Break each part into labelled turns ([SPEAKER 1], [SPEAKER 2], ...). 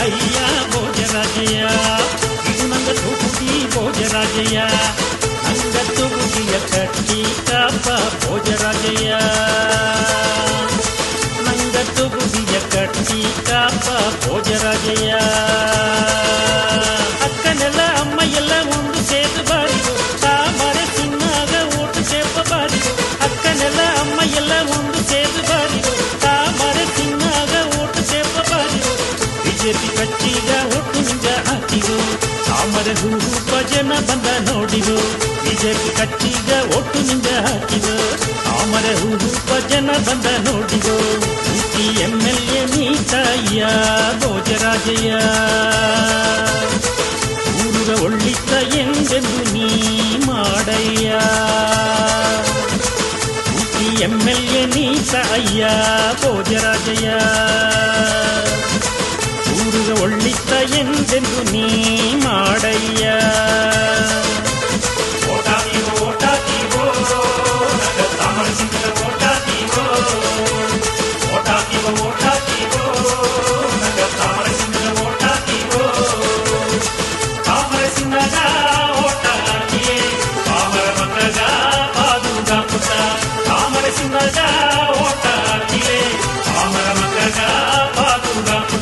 [SPEAKER 1] ಅಯ್ಯ ಭೋಜರಾಜಯ್ಯ ಇದು ನಂಗ ತುಗುಡಿ ಭೋಜರಾಜಯ್ಯ ನಂಗ ತುಗುಡಿಯ ಕಟ್ಟಿ ಕಾಪ ಭೋಜರಾಜಯ್ಯ ನಂಗ ತುಗುಡಿಯ ಕಟ್ಟಿ ಕಾಪ ಭೋಜರಾಜಯ್ಯ ಅಕ್ಕನೆಲ್ಲ ಅಮ್ಮ ಎಲ್ಲ ಒಂದು ಸೇದು ಬಾರಿದು ತಾಮರೆ ತಿನ್ನಾಗ ಓಟು ಸೇಪ ಬಾರಿದು ಅಕ್ಕನೆಲ್ಲ ಅಮ್ಮ ಎಲ್ಲ ಒಂದು ಸೇದು ಬಾರಿದು ತಾಮರೆ ತಿನ್ನಾಗ ಓಟು ಸೇಪ ಬಾರಿದು ಬಿಜೆಪಿ ಕಚ್ಚಿಗ ಒಟ್ಟು ನಿಂಗ ಹಾಕಿದು ತಾಮರೆ ಹೂವು ಭಜನ ಬಂದ ನೋಡಿದು ಬಿಜೆಪಿ ಕಚ್ಚಿಗ ಒಟ್ಟು ನಿಂಗ ಹಾಕಿದು ತಾಮರೆ ಹೂವು ಭಜನ ಬಂದ ನೋಡಿದು MLA ನೀತಯ್ಯ ಭೋಜರಾಜಯ್ಯ ಊರುಗ ಒಳ್ಳಿತ ಎಂದೆಂದು ನೀ ಮಾಡಯ್ಯ MLA ನೀತಯ್ಯ ಭೋಜರಾಜಯ್ಯ ಊರುಗ ಒಳ್ಳಿತ ಎಂದೆಂದು ನೀ ಮಾಡಯ್ಯ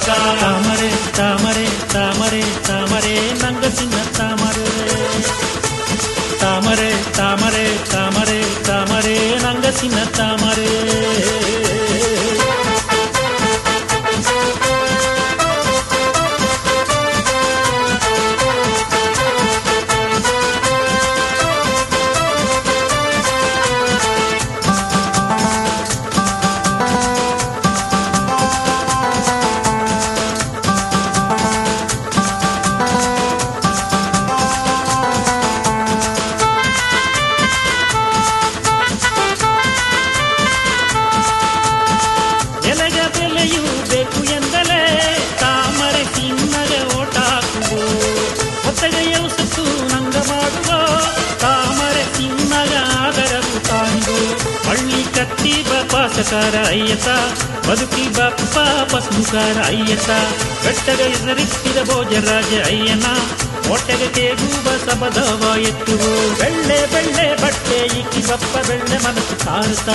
[SPEAKER 1] ತಾಮರೆ ತಾಮರೆ ತಾಮರೆ ತಾಮರೆ ನಂಗ ಸಿಂಹ ತಾಮರೆ ತಾಮರೆ ತಾಮರೆ ತಾಮರೆ ತಾಮರೆ ನಂಗ ಸಿಂಹ ತಾಮರೆ ಪಾಸಕಾರ ಅಯ್ಯತ ಬದುಕಿ ಬಪ್ಪ ಪಸ್ಮುಕಾರ ಅಯ್ಯತ ಬೆಟ್ಟಗ ಹೆಸರಿತ್ತಿದ ಭೋಜರಾಜ ಅಯ್ಯನ ಹೊಟ್ಟೆಗೆ ಕೇಗುವ ಸಬದವ ಎತ್ತುವು ಬೆಳ್ಳೆ ಬೆಳ್ಳೆ ಬಟ್ಟೆ ಇಕ್ಕಿ ಬಪ್ಪ ಬೆಳ್ಳೆ ಮನಸ್ಸು ಕಾರುತ್ತ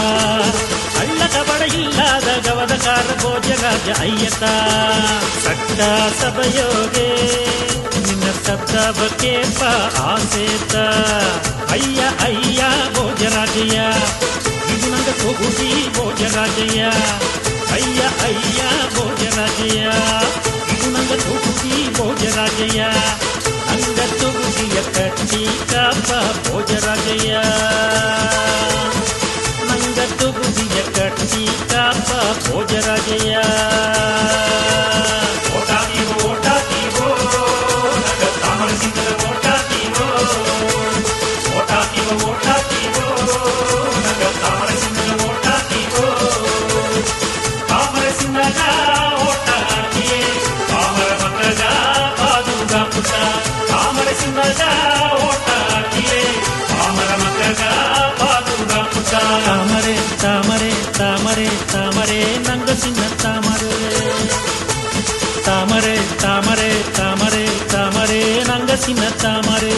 [SPEAKER 1] ಅಳ್ಳ ಕಬಡ ಇಲ್ಲದ ಗವದಕಾರ ಭೋಜರಾಜ ಅಯ್ಯತ ಸಟ್ಟ ಸಭಯೋಗೆ ನಿನ್ನ ಶಬ್ದ ಕೇಪ ಆಸೇತ ಅಯ್ಯ ಅಯ್ಯ ಭೋಜರಾಜಯ್ಯ ಇದು ನಂಗ ತುಗುಡಿ ಭೋಜರಾಜಯ್ಯ ಅಯ್ಯ ಅಯ್ಯ ಭೋಜರಾಜಯ್ಯ ಇದು ನಂಗ ತುಗುಡಿ ಭೋಜರಾಜಯ್ಯ ನಂಗ ತುಗುಡಿಯ ಕಟ್ಟಿ ಕಾಪ ಭೋಜರಾಜಯ್ಯ ನಂಗ ತುಗುಡಿಯ ಕಟ್ಟಿ ಕಾಪ ಭೋಜರಾಜಯ್ಯ ತಾಮರೆ ತಾಮರೆ ತಾಮರೆ ತಾಮರೆ ನಂಗ ಸಿಂಹ ತಾಮರೆ ತಾಮರೆ ತಾಮರೆ ತಾಮರೆ ತಾಮರೆ ನಂಗ ಸಿಂಹ ತಾಮರೆ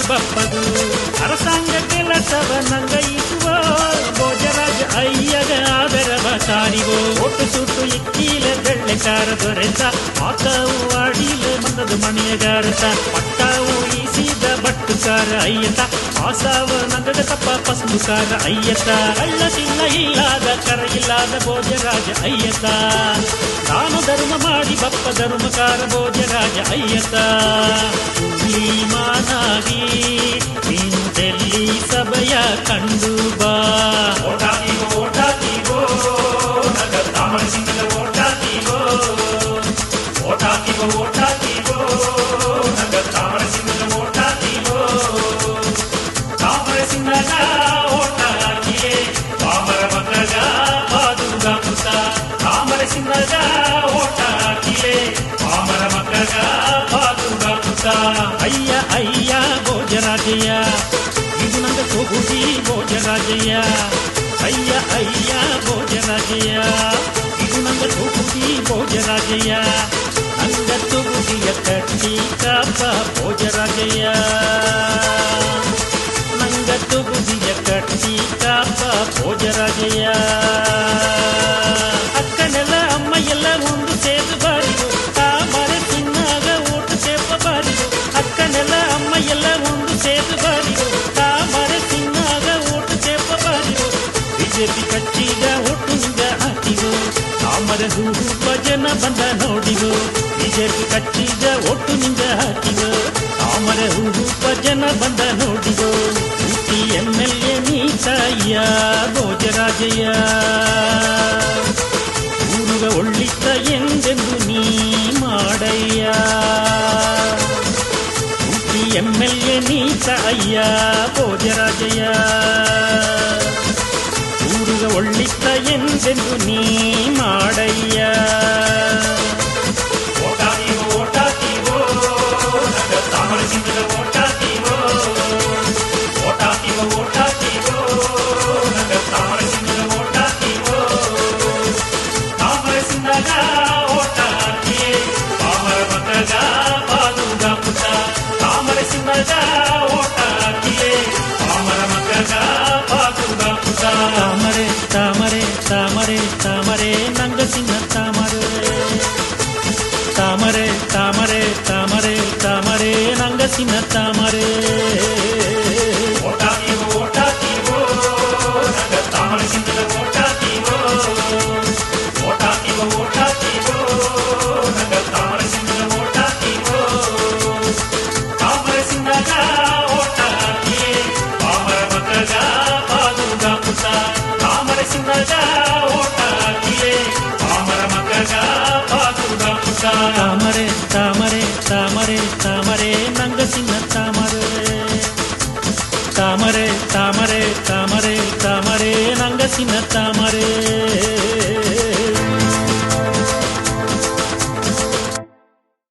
[SPEAKER 1] ಬಪ್ಪದು ಅರಸಾಂಗ ಕೆಲಸವ ನಂಗೈಸುವ ಭೋಜರಾಜ ಅಯ್ಯಗ ಆದರವ ಕಾರಿವೋ ಒಟ್ಟು ಸುಟ್ಟು ಇಕ್ಕೀಲ ಬೆಳ್ಳೆಕಾರ ದೊರೆತ ಮಾತಾವು ಆಡಿಲ ಮಂದದ ಮಣಿಯಗಾರತ ಪಟ್ಟಾವು ಈಸಿದ ಬಟ್ಟುಕಾರ ಅಯ್ಯತ ಆಸಾವ ನಂಗದ ತಪ್ಪ ಪಸ್ಮುಕಾರ ಅಯ್ಯತ ಕಳ್ಳ ತಿಲ್ಲ ಇಲ್ಲದ ಕರ ಇಲ್ಲದ ಭೋಜರಾಜ ಅಯ್ಯತ ನಾನು ಧರ್ಮ ಮಾಡಿ ಬಪ್ಪ ಧರ್ಮಕಾರ ಭೋಜರಾಜ ಅಯ್ಯತ ಮಾನಾಗಿ ನೀನು ಡೆಲ್ಲಿ ಸಭೆಯ ಕಂಡು ಬಾ ಭೋಜರಾಜಯ್ಯ ಅಯ್ಯ ಅಯ್ಯ ಭೋಜರಾಜಯ್ಯ ಇದು ನಂಗ ತೂಗುದಿ ಭೋಜರಾಜಯ್ಯ ನಂಗ ತೂಗುದಿಯ ಕಟ್ಟಿ ಕಾಪ ಭೋಜರಾಜಯ್ಯ ನಂಗ ತೂಗುದಿಯ ಕಟ್ಟಿ ಕಾಪ ಭೋಜರಾಜಯ್ಯ ಅಕ್ಕನೆಲ್ಲ ಅಮ್ಮ ಎಲ್ಲ ಒಂದು ಸೇದು ಬಾರಿದು ತಾಮರೆ ತಿನ್ನಾಗ ಊಟ ಸೇಪ ಬಾರಿದು ಅಕ್ಕನೆಲ್ಲ ಅಮ್ಮ ಎಲ್ಲ ಒಂದು ಸೇದು ಬಾರಿದು ತಾಮರೆ ತಿನ್ನಾಗ ಊಟ ಸೇಪ ಬಾರಿದು ಬಿಜೆಪಿ ಕಚ್ಚಿಗ ಒಟ್ಟು ನಿಂಗ ಹಾಕಿದು ತಾಮರೆ ಹೂವು ಭಜನ ಬಂದ ನೋಡಿದು ಬಿಜೆಪಿ ಕಚ್ಚಿಗ ಒಟ್ಟು ನಿಂಗ ಹಾಕಿದು ತಾಮರೆ ಹೂವು ಭಜನ ಬಂದ ನೋಡಿದು MLA ನೀ ತಾಯ್ಯ ಭೋಜರಾಜಯ್ಯ ಊರುಗ ಒಳ್ಳಿತ ಎಂದೆಂದು ನೀ ಮಾಡಯ್ಯ MLA ನೀ ತಾಯ್ಯ ಭೋಜರಾಜಯ್ಯ ಊರುಗ ಒಳ್ಳಿತ ಎಂದೆಂದು ನೀ ಮಾಡಯ್ಯ ಓಟಾತೀವೋ ತಾಮರೆ ಸಿಂಗದ ಓಟಾತೀವೋ ಓಟಾತೀವೋ ನಂಗ ತಾಮರೆ ಸಿಂಗದ ಓಟಾತೀವೋ ತಾಮರೆ ಸಿಂದಾಗ ಓಟ ಹಾಕಿಯೇ ತಾಮರ ಮಕ್ಕಗ ಬಾದುಗ ಪುಟ ತಾಮರೆ ಸಿಂದಾಗ ಓಟ ಹಾಕಿಯೇ ತಾಮರ ಮಕ್ಕಗ ಬಾದುಗ ಪುಟ ತಾಮರೆ ತಾಮರೆ ತಾಮರೆ ತಾಮರೆ ನಂಗ ಸಿಂಗ ತಾಮರೆ ತಾಮರೆ ತಾಮರೆ ತಾಮರೆ ತಾಮರೆ ನಂಗ ಸಿಂಗ ತಾಮರೆ ಓಟಾತೀವೋ ನಂಗ ತಾಮರೆ ಸಿಂಗದ ಓಟಾತೀವೋ ನಂಗ ತಾಮರೆ ಸಿಂಗದ ಓಟಾತೀವೋ ತಾಮರೆ ಸಿಂದಾಗ ಓಟ ಹಾಕಿಯೇ ತಾಮರ ಮಕ್ಕಗ ಬಾದುಗ ಪುಟ ತಾಮರೆ ಸಿಂದಾಗ ಓಟ ಹಾಕಿಯೇ ತಾಮರ ಮಕ್ಕಗ ಬಾದುಗ ಪುಟ ತಾಮರೆ ತಾಮರೆ ತಾಮರೆ ತಾಮರೆ ನಂಗ ಸಿಂಗ ತಾಮರೆ ತಾಮರೆ ತಾಮರೆ ತಾಮರೆ ತಾಮರೆ ನಂಗ ಸಿಂಗ ತಾಮರೆ